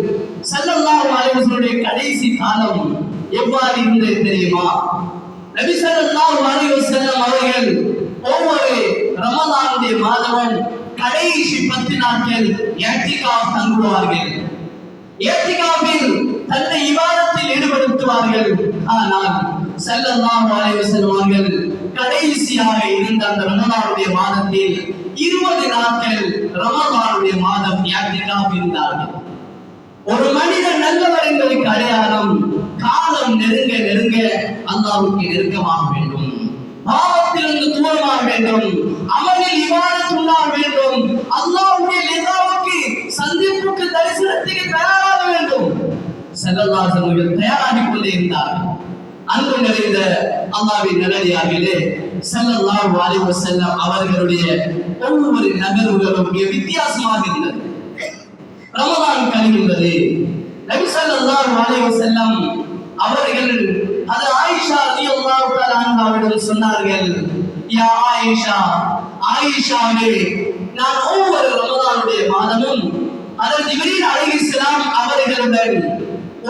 ஸல்லல்லாஹு அலைஹி வஸல்லம் கடைசி காலம் எவ்வாறு இருந்தது தெரியுமா? நபி ஸல்லல்லாஹு அலைஹி வஸல்லம் அவர்கள் ஒவ்வொரு ரமலானுடைய மாதமும் கடைசி 10 நாட்கள் இஅ்திகாஃப் தங்குவார்கள். இஅ்திகாஃபில் தன்னை இபாதத்தில் ஈடுபடுத்துவார்கள். ஆனால் ஸல்லல்லாஹு அலைஹி வஸல்லம் அவர்கள் கடைசியாக இருந்த அந்த ரமலானுடைய மாதத்தில் 20 நாட்கள் ரமலானுடைய மாதம் இஅ்திகாஃப் இருந்தார்கள். ஒரு மனிதன் நல்லவர் என்பதற்கு அடையாளம் காலம் நெருங்க நெருங்க அல்லாஹ்வுக்கு நெருக்கமாக வேண்டும், பாவத்திலிருந்து தூரமாக வேண்டும், அமலில் இபாதத் உண்டாக வேண்டும், அல்லாஹ்வுடைய லிகாவுக்கு சந்திப்புக்கு தரிசனத்துக்கு தயாராக வேண்டும். ஸல்லல்லாஹு அலைஹி வஸல்லம் தயாராகிக் கொண்டே இருந்தார்கள். அன்பு நிறைந்த அல்லாஹ்வின் நல்லடியார்களே, ஸல்லல்லாஹு அலைஹி வஸல்லம் அவர்களுடைய ஒவ்வொரு நகர்வுகளும் வித்தியாசமாக இருந்தது. ரமலான் கழிகின்றது. நபி ஸல்லல்லாஹு அலைஹி வஸல்லம் அவர்கள் அது ஆயிஷா ரலியல்லாஹு தஆலா அன்ஹாவிடம் சொன்னார்கள், யா ஆயிஷா, ஆயிஷாவே, நான் ஒவ்வொரு ரமலானுடைய மாதமும் ஹஜ்ரத் ஜிப்ரீல் அலைஹிஸ்ஸலாம் அவர்களுடன்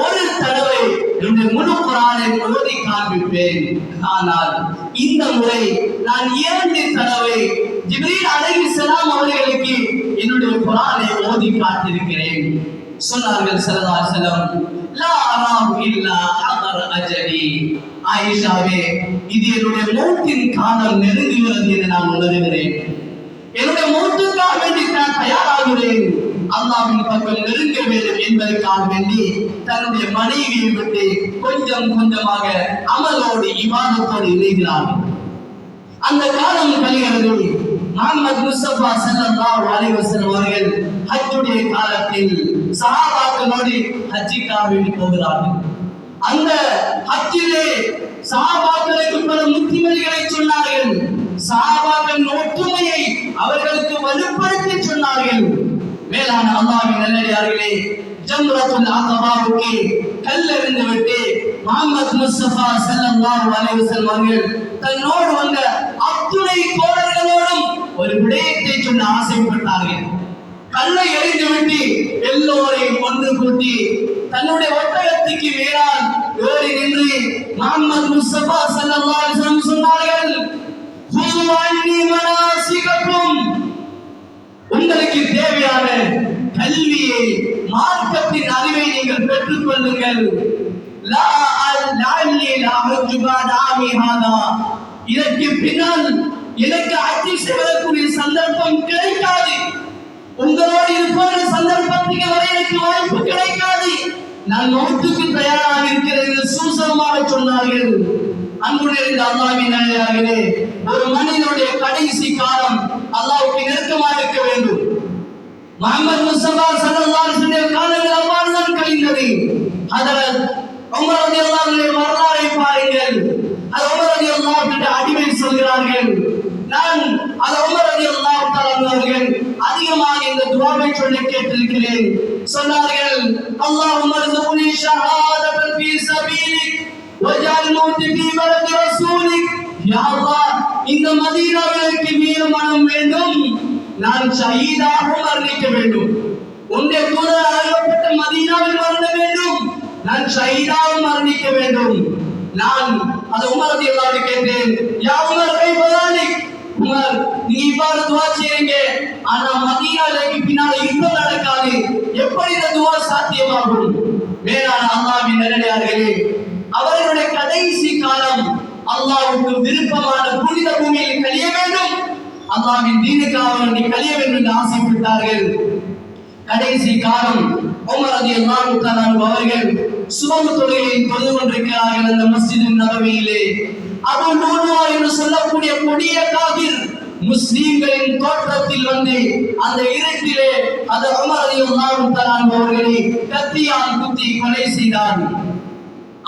ஒரு தடவை இந்த முழு குர்ஆனை ஓதி காண்பிப்பேன். ஆனால் இந்த முறை நான் 2 தடவை ஜிப்ரீல் அலைஹிஸ்ஸலாம் அவர்களுக்கு என்னுடைய குர்ஆனை ஓதி காட்டியிருக்கிறேன். சொன்னார்கள் ஸல்லல்லாஹு அலைஹி வஸல்லம், லா அராஹு இல்லா ஹதர் அஜலி. ஆயிஷாவே, இது என்னுடைய மௌத்தின் காலம் நெருங்குகிறது என்று நான் உணர்கிறேன். என்னுடைய மௌத்துக்காக வேண்டி நான் தயாராகிறேன். அல்லாஹ்வின் பக்கம் நெருங்க வேண்டும் என்பதற்காக வேண்டி தன்னுடைய மனைவியை விட்டு கொஞ்சம் கொஞ்சமாக அமலோடு இபாதத்தோடு இணைகிறார்கள். அந்த காலம் கழிகிறது. முஹம்மது முஸ்தபா ஸல்லல்லாஹு அலைஹி வஸல்லம் அவர்கள் ஹஜ்ஜுடைய காலத்தில் சஹாபாக்களோடு ஹஜ்ஜுக்காக வேண்டி போகிறார்கள். அந்த ஹஜ்ஜிலே சஹாபாக்களுக்கு பல முத்திமதிகளை சொன்னார்கள். சஹாபாக்களின் ஒற்றுமையை அவர்களுக்கு வலுப்படுத்தி சொன்னார்கள். மேலான அல்லாஹ்வின் நல்லடியார்களே, ஜம்ரத்துல் அகபாவுக்கு கல்லெறிந்து விட்டு முஹம்மது முஸ்தபா ஸல்லல்லாஹு அலைஹி வஸல்லம் அவர்கள் தன்னோடு வந்த அத்துணை தோழர்களோடும் ஒரு விடயத்தை சொல்ல ஆசைப்பட்டார்கள். கல்லை எறிந்து விட்டு எல்லோரையும் ஒன்று கூட்டி தன்னுடைய ஒட்டகத்துக்கு மேலால் ஏறி நின்று முஹம்மது முஸ்தபா ஸல்லல்லாஹு அலைஹி வஸல்லம் சொன்னார்கள், "ஹுது அன்னி மனாசிகக்கும்." உங்களுக்கு தேவையான கல்வியை, மார்க்கத்தின் அறிவை நீங்கள் பெற்றுக் கொள்ளுங்கள். இதற்கு பின்னால் எனக்கு ஹஜ் செய்வதற்குரிய சந்தர்ப்பம் கிடைக்காது, உங்களோடு இருப்பது சந்தர்ப்பத்துக்கு வரை எனக்கு வாய்ப்பு கிடைக்காது, நான் மௌத்துக்கு தயாராக இருக்கிறேன் என்று சூசகமாக சொன்னார்கள். அன்புடைய அல்லாஹ்வின் நல்லடியார்களே, ஒரு மனிதனுடைய கடைசி காலம் அல்லாஹ்வுக்கு நெருக்கமாக இருக்க வேண்டும். முஹம்மது முஸ்தபா ஸல்லல்லாஹு அலைஹி வஸல்லம் காலங்கள் அவ்வாறு தான் கழிந்தது. ஹஜ்ரத் உமர் ரலியல்லாஹு அன்ஹு வரலாறை பாருங்கள். அது உமர் ரலியல்லாஹு அன்ஹு அடிமை சொல்கிறார்கள், நான் அது உமர் ரலியல்லாஹு தஆலா அவர்கள் அதிகமாக இந்த துஆவை சொல்லி கேட்டிருக்கிறேன். சொன்னார்கள், அல்லாஹும்ம ர்ஸுக்னி ஷஹாதத்தன் ஃபீ ஸபீலிக் வஜஅல் மௌத்தி ஃபீ பலதி ரசூலிக். யா அல்லாஹ், இந்த மதீனாவிற்கு நீர் மனம் வேண்டும், நான் ஷஹீதாக மரணிக்க வேண்டும். உன்னுடைய தூதர் அழைக்கப்பட்ட மதீனாவில் மரண வேண்டும், நான் ஷஹீதாக மரணிக்க வேண்டும். நான் அது உமர் ரலியல்லாஹு அன்ஹு கேட்டேன், யா உமர் கைஃபதாலிக், உமர் நீ இவ்வாறு துஆ செய்றீங்க, ஆனா மதீனாவுக்கு பின்னால யுத்தம் நடக்காது, எப்படி இந்த துஆ சாத்தியமாகும்? மேலான அல்லாஹ்வின் நல்லடியார்களே, அவர்களுடைய கடைசி காலம் அல்லாஹ்வுக்கு விருப்பமான புனித பூமியில் கழிய வேண்டும், அல்லாஹ்வின் தீனுக்காக வேண்டி கழிய வேண்டும் என்று ஆசைப்பட்டார்கள். கடைசி காலம் உமர் ரலியல்லாஹு தஆலா அவர்கள் சுபஹ் தொழுகையை தொழுது கொண்டிருக்கிறார்கள் அந்த மஸ்ஜித் நபவியிலே. அபூ லூலுஆ என்று சொல்லக்கூடிய கொடிய காபிர் முஸ்லிம்களின் தோற்றத்தில் வந்து அந்த இருட்டிலே அது உமர் ரலியல்லாஹு தஆலா அவர்களை கத்தியால் குத்தி கொலை செய்தார்.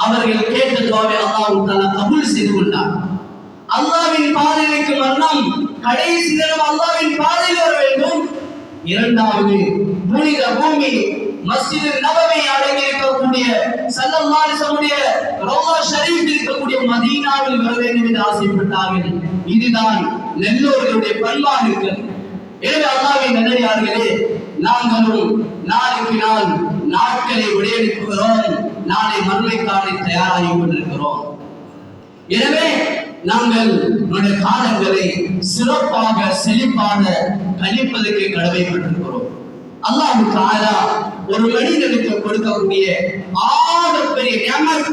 அவர்கள் கேட்ட துஆவை அல்லாஹ் தஆலா கபூல் செய்து கொண்டார். அல்லாஹ்வின் பாதைக்கு மரணம் கடைசி நேரம் அல்லாஹ்வின் பாதையில் வர வேண்டும். இரண்டாவது, புனித பூமி மஸ்ஜித் நபவி அடங்கி இருக்கக்கூடிய ஸல்லல்லாஹு அலைஹி வஸல்லம் ரௌலா ஷரீஃப் இருக்கக்கூடிய மதீனாவில் வர வேண்டும் என்று ஆசைப்பட்டார்கள். இதுதான் நல்லோர்களுடைய பண்பாக இருக்கிறது. எனவே அல்லாஹ்வின் நல்லடியார்களே, நாங்களும் நாளுக்கு நாள் நாட்களை விடையெடுக்கிறோம், நாளை மறுமைக்கான தயாராகி கொண்டிருக்கிறோம். எனவே நாங்கள் நம்முடைய காலங்களை சிறப்பாக செழிப்பாக கழிப்பதற்கு கடமைப்பட்டிருக்கிறோம். அல்லாஹ் தஆலா ஒரு மனிதனுக்கு கொடுக்கக்கூடிய ஆகப்பெரிய நியமத்,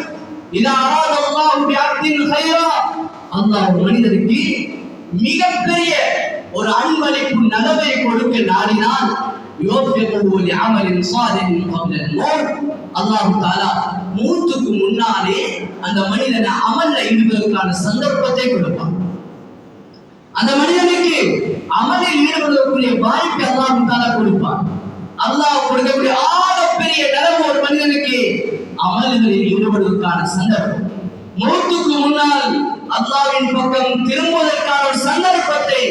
இதா அராத அல்லாஹ் பிஅப்தின் கைரா, அல்லாஹ் மனிதனுக்கு மிகப்பெரிய ஒரு அன்பளிப்பு நலவை கொடுக்க நாடினால் யோஃபிகுஹு லிஅமலின் ஸாலிஹின் கப்ல மௌத், அல்லாஹ் தஆலா மௌத்துக்கு முன்னாலே அந்த மனிதனை அமல்ல ஈடுபடுவதற்கான சந்தர்ப்பத்தை கொடுப்பான். அந்த மனிதனுக்கு அமலில் ஈடுபடுவதற்குரிய வாய்ப்பை அல்லாஹ் தஆலா கொடுப்பான். அல்லாஹ் கொடுக்கக்கூடிய ஆகப்பெரிய நலவு ஒரு மனிதனுக்கு அமல்களில் ஈடுபடுவதற்கான சந்தர்ப்பம். மௌத்துக்கு முன்னால் அல்லாஹ்வின் பக்கம் திரும்புவதற்கான ஒரு சந்தர்ப்பத்தை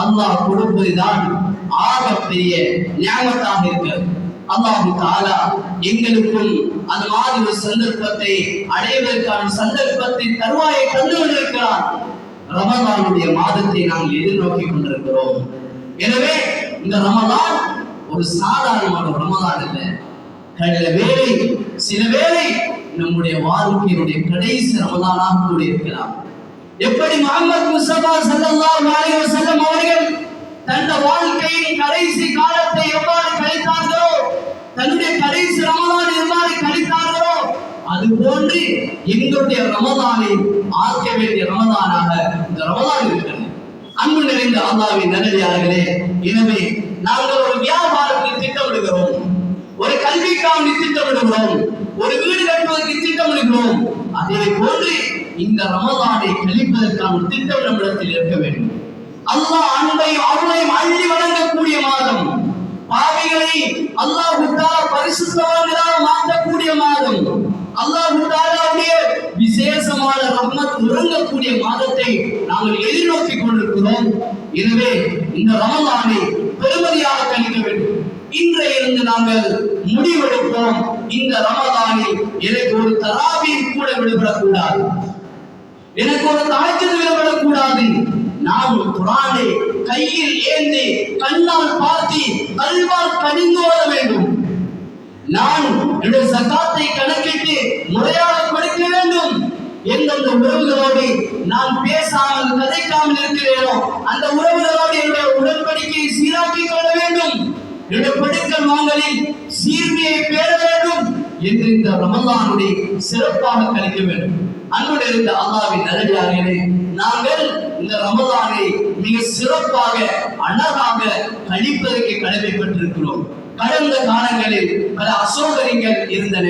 அல்லாஹ் கொடுப்பதுதான் ஆகப்பெரிய நியமத்தாக இருக்கிறது. அல்லாஹ் தஆலா எங்களுக்கும் அந்த மாதிரி ஒரு சந்தர்ப்பத்தை அடைவதற்கான சந்தர்ப்பத்தை தருவாயை தந்து கொண்டிருக்கிறார். ரமலானுடைய மாதத்தை நாங்கள் எதிர்நோக்கி கொண்டிருக்கிறோம். எனவே இந்த ரமலான் ஒரு சாதாரணமான ரமலான் அல்ல. சில வேளை நம்முடைய வாழ்க்கையினுடைய கடைசி ரமலானாக கூட இருக்கலாம். எப்படி முஹம்மது முஸ்தபா ஸல்லல்லாஹு அலைஹி வஸல்லம் அவர்கள் தன்னுடைய வாழ்க்கையின் கடைசி காலத்தை எவ்வாறு கழித்தார்களோ, தன்னுடைய கடைசி ரமலான் எவ்வாறு கழித்தார்களோ, அதுபோன்று எங்களுடைய ரமலானை ஆக்க வேண்டிய ரமலானாக இந்த ரமலான் இருக்கிறது. அன்பு நிறைந்த அல்லாஹ்வின் நல்லடியார்களே, எனவே நாங்கள் ஒரு வியாபாரத்துக்கு திட்டமிடுகிறோம், ஒரு கல்விக்காக திட்டமிடுகிறோம், ஒரு வீடு கட்டுவதற்கு திட்டமிடுகிறோம். அதே போன்று இந்த ரமலானை கழிப்பதற்கான திட்டம் நம்மிடத்தில் இருக்க வேண்டும். அல்லாஹ் அன்பையும் அருளையும் அள்ளி வழங்கக்கூடிய மாதம், பாவிகளை அல்லாஹ் தஆலா பரிசுத்தவான்களாக மாற்றக்கூடிய மாதம், அல்லாஹ் தஆலாவுடைய விசேஷமான ரஹ்மத் இறங்கக்கூடிய மாதத்தை நாங்கள் எதிர்நோக்கி கொண்டிருக்கிறோம். எனவே இந்த ரமலானை பெருமதியாக கழிக்க வேண்டும். இன்றையிலிருந்து நாங்கள் முடிவெடுப்போம், இந்த ரமலானில் எனக்கு ஒரு தராவீஹ் கூட விடுபடக்கூடாது, எனக்கு ஒரு தஹஜ்ஜுத் விடுபடக்கூடாது. நாம் குர்ஆனை கையில் ஏந்தி கண்ணால் பார்த்து கல்வால் கனிந்து ஓத வேண்டும். நான் என்னுடைய ஜகாத்தை கணக்கிட்டு முறையாக கொடுக்க வேண்டும். எந்தெந்த உறவுகளோடு நான் பேசாமல் கதைக்காமல் இருக்கிறேனோ அந்த உறவுகளோடு என்னுடைய உடன்படிக்கையை சீராக்கிக் கொள்ள வேண்டும். என்னுடைய படுக்கல் வாங்கலில் சீர்மையை பேண வேண்டும். என்று இந்த ரமலானுடைய சிறப்பாக கழிக்க வேண்டும். அன்புடன் இருந்த அல்லாஹ்வின் நல்லடியார்களே, நாங்கள் இந்த ரமலானை மிக சிறப்பாக அழகாக கழிப்பதற்கு கடமைப்பட்டிருக்கிறோம். கடந்த காலங்களில் பல அசௌகரியங்கள் இருந்தன.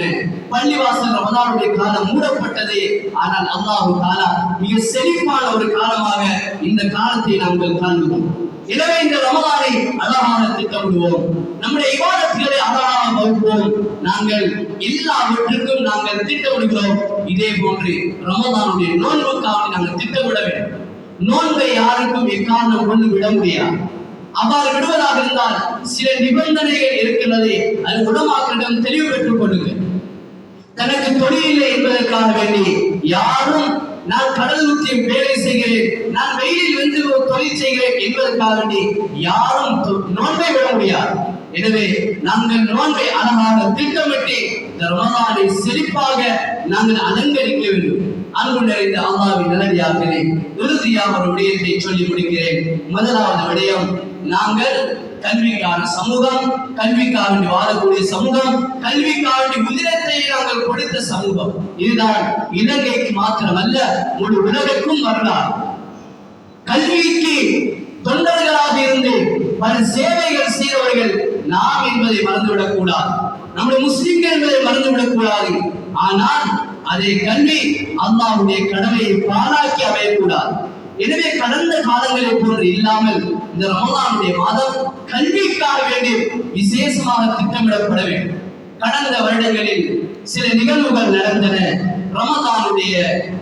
பள்ளிவாசல் ரமலானுடைய காலம் மூடப்பட்டது. ஆனால் அல்லாஹ் தஆலா மிக செழிப்பான ஒரு காலமாக இந்த காலத்தை நாங்கள் காண்கிறோம். எனவே இந்த ரமலானை அழகாக திட்டமிடுவோம். நம்முடைய இபாதத்துகளை அழகாக வகுப்போம். நாங்கள் எல்லாவற்றுக்கும் நாங்கள் திட்டமிடுகிறோம். இதே போன்று ரமலானுடைய நோன்புக்காக நாங்கள் திட்டமிட வேண்டும். நோன்பை யாருக்கும் எக்காரணம் கொண்டு விட முடியாது. அவ்வாறு விடுவதாக இருந்தால் சில நிபந்தனைகள் இருக்கிறது. அது உலமாக்களிடம் தெளிவு பெற்றுக் கொள்ளுங்கள். தனக்கு தொழில் இல்லை என்பதற்காக வேண்டி யாரும் நான் கடல் ஊற்றி வேலை செய்கிறேன், நான் வெயிலில் வந்து தொழில் செய்கிறேன் என்பதற்காக வேண்டி யாரும் நோன்பை விட முடியாது. எனவே நாங்கள் நோன்பை அழகாக திட்டமிட்டு இந்த ரமலானை செழிப்பாக நாங்கள் அலங்கரிக்க வேண்டும். அன்பு நிறைந்த அல்லாஹ்வின் நல்லடியார்களே, இறுதியாக ஒரு விடயத்தை சொல்லி முடிக்கிறேன். முதலாவது விடயம், நாங்கள் கல்விக்கான சமூகம், கல்விக்காக வாழக்கூடிய சமூகம், கல்விக்காக உதிரத்தை நாங்கள் கொடுத்த சமூகம். இதுதான் இலங்கைக்கு மாத்திரமல்ல, முழு உலகிற்கும் வரலாறு. கல்விக்கு தொண்டர்களாக இருந்து பல சேவைகள் செய்தவர்கள் நாம் என்பதை மறந்துவிடக் கூடாது. நம்முடைய முஸ்லிம்கள் என்பதை மறந்துவிடக் கூடாது. ஆனால் அதை கல்வி அல்லாஹ்வுடைய கடமையை பாழாக்கி அமையக்கூடாது. எனவே கடந்த காலங்களை போன்று இல்லாமல் இந்த ரமலானுடைய மாதம் கல்விக்காக வேண்டி விசேஷமாக திட்டமிடப்பட வேண்டும். கடந்த வருடங்களில் சில நிகழ்வுகள் நடந்தன. ரமலானுடைய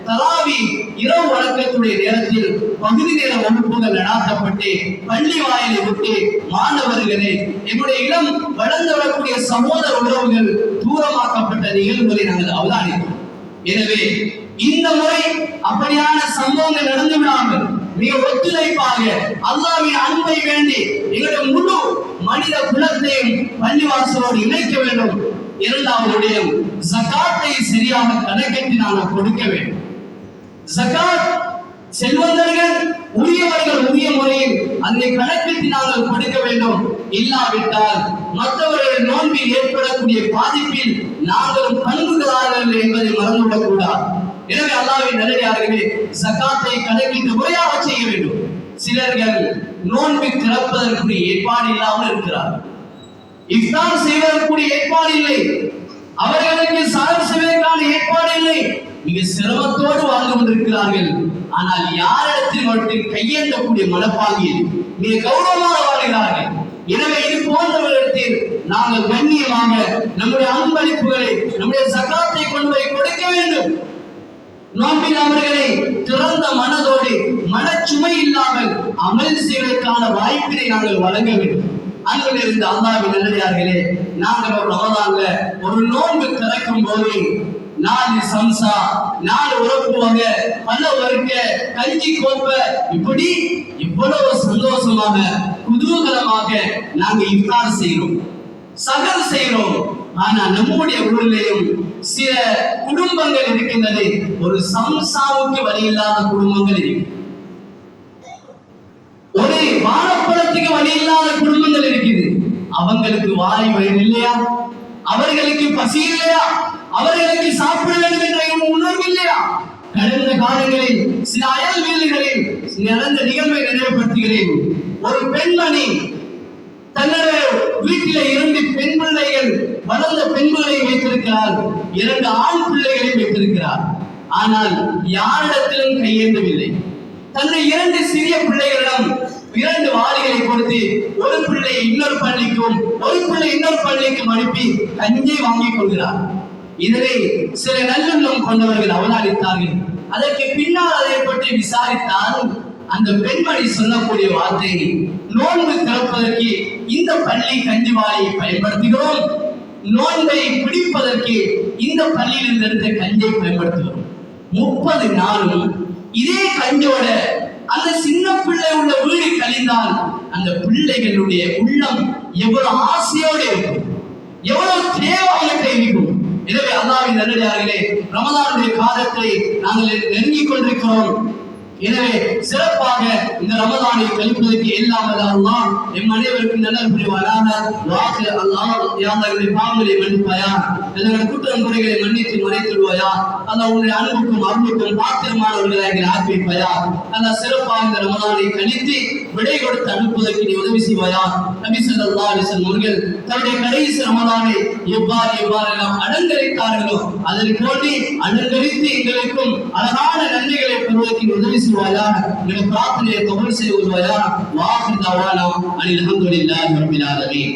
தராவி இரவு வணக்கத்துடைய நேரத்தில் பகுதி நேர வகுப்புகள் நடாத்தப்பட்டு பள்ளி வாயிலை விட்டு மாணவர்களை எங்களுடைய இளம் வளர்ந்து வரக்கூடிய சகோதர உறவுகள் தூரமாக்கப்பட்ட நிகழ்வுகளை நாங்கள் அவதானித்தோம். எனவே இந்த முறை அப்படியான சம்பவங்கள் நடந்து விடாமல் மிக ஒத்துழைப்பாக அல்லாஹ்வின் அன்பை வேண்டி எங்களுடைய முழு மனித குலத்தையும் பள்ளிவாசலோடு இணைக்க வேண்டும். இரண்டாவது விடயம், ஜகாத்தை சரியாக கணக்கிட்டு நாங்கள் கொடுக்க வேண்டும். ஜகாத் செல்வந்தர்கள் உரியவர்கள் உரிய முறையில் அதை கணக்கிட்டு நாங்கள் கொடுக்க வேண்டும். இல்லாவிட்டால் மற்றவர்கள் நோன்பில் ஏற்படக்கூடிய பாதிப்பில் நாங்களும் பங்குதாரர்கள் என்பதை மறந்துவிடக் கூடாது. எனவே அல்லாஹ்வின் நல்லடியார்களே, ஜகாத்தை கணக்கிட்டு முறையாக செய்ய வேண்டும். சிலர்கள் நோன்பு திறப்பதற்குரிய ஏற்பாடு இல்லாமல் இருக்கிறார்கள். இஃப்தார் செய்வதற்குரிய ஏற்பாடு இல்லை. அவர்களுக்கு சரம் செய்வதற்கான ஏற்பாடு இல்லை. மிக சிரமத்தோடு வாழ்ந்து கொண்டிருக்கிறார்கள். ஆனால் யாரிடத்தில் மட்டும் கையேந்தக்கூடிய மனப்பாங்கில் மிக கௌரவமாக வாழ்கிறார்கள். எனவே இது போன்றவர்களிடத்தில் நாங்கள் கண்ணியமாக நம்முடைய அன்பளிப்புகளை, நம்முடைய ஜகாத்தை கொண்டு போய் கொடுக்க வேண்டும். நோன்பில் அவர்களை திறந்த மனதோடு மனச்சுமை இல்லாமல் அமல் செய்வதற்கான வாய்ப்பினை நாங்கள் வழங்க வேண்டும். அன்பில் இருந்த அல்லாஹ்வின் நல்லடியார்களே, நாங்கள் ஒரு ரமலான்ல ஒரு நோன்பு திறக்கும் போது 4 சம்சா 4 உறப்புவாங்க, பல வர்க்க கஞ்சி கோப்ப, இப்படி இவ்வளவு சந்தோஷமாக குதூகலமாக நாங்க இஃப்தார் செய்கிறோம், சகர் செய்கிறோம். ஆனா நம்முடைய ஊரிலேயும் சில குடும்பங்கள் இருக்கின்றது, ஒரு சம்சாவுக்கு வழி இல்லாத குடும்பங்கள் இருக்கு, ஒரு வாழைப்பழத்துக்கு வழி இல்லாத குடும்பங்கள் இருக்குது. அவங்களுக்கு வாய் வயிறு இல்லையா? அவர்களுக்கு பசி இல்லையா? அவர்களுக்கு சாப்பிட வேண்டும் என்ற உணர்வு இல்லையா? கடந்த காலங்களில் சில அயல் வீடுகளில் நடந்த நிகழ்வை நினைவுபடுத்துகிறேன். ஒரு பெண்மணி தன்னுடைய வீட்டில 2 பெண் பிள்ளைகள், வளர்ந்த பெண் பிள்ளையை வைத்திருக்கிறார், 2 ஆண் பிள்ளைகளை வைத்திருக்கிறார். ஆனால் யாரிடத்திலும் கையேந்தவில்லை. தன்னுடைய 2 சிறிய பிள்ளைகளிடம் 2 வாளிகளை கொடுத்து ஒரு பிள்ளை இன்னொரு பள்ளிக்கும் ஒரு பிள்ளை இன்னொரு பள்ளிக்கும் அனுப்பி கஞ்சி வாங்கிக் கொள்கிறார். இதனை சில நல்லுள்ளம் கொண்டவர்கள் அவதானித்தார்கள். அதற்கு பின்னால் அதை பற்றி விசாரித்தால் அந்த பெண்மணி சொல்லக்கூடிய வார்த்தை, நோன்பு திறப்பதற்கு இந்த பள்ளி கஞ்சி வாளியை பயன்படுத்துகிறோம், நோன்பை பிடிப்பதற்கு இந்த பள்ளியில் எடுத்த கஞ்சை பயன்படுத்துகிறோம். 30 நாளும் இதே கஞ்சோட அந்த சின்ன பிள்ளை உள்ள வீடு கழிந்தால் அந்த பிள்ளைகளுடைய உள்ளம் எவ்வளவு ஆசையோடு இருக்கும், எவ்வளவு தேவையாக இருக்கும். எனவே அல்லாஹ்வின் நல்லடியார்களே, ரமலானுடைய காலத்தை நாங்கள் நெருங்கிக் கொண்டிருக்கிறோம். எனவே சிறப்பாக இந்த ரமதானை கழிப்பதற்கு எல்லாம் அல்லாஹ் எம் அனைவருக்கும் நல்ல புரிவாராக. வாக்கு அல்லாஹ் யாருடைய பாவங்களை மன்னிப்பாயா, எங்களுடைய குற்றம் குறைகளை மன்னித்து மறைத்துடுவாயா. அல்லாஹ் உன்னுடைய அன்புக்கும் அருளுக்கும் பாத்திரமானவர்களை எங்களை ஆக்கிவிப்பாயா. அல்லாஹ் சிறப்பாக இந்த ரமதானை கழித்து விடை கொடுத்து அனுப்புவதற்கு நீ உதவி செய்வாயா. நபி ஸல்லல்லாஹு அலைஹி வஸல்லம் அவர்கள் தன்னுடைய கடைசி ரமதானை எவ்வாறெல்லாம் அலங்கரித்தார்களோ அதனை போன்று அலங்கரித்து எங்களுக்கும் அழகான நன்மைகளை பெறுவதற்கு உதவி செய்வாயா. எங்கள் பிரார்த்தனையை கபூல் செய்வாயா. வாஹிர் தவானா அனில் ஹம்துலில்லாஹி ரப்பில் ஆலமீன்.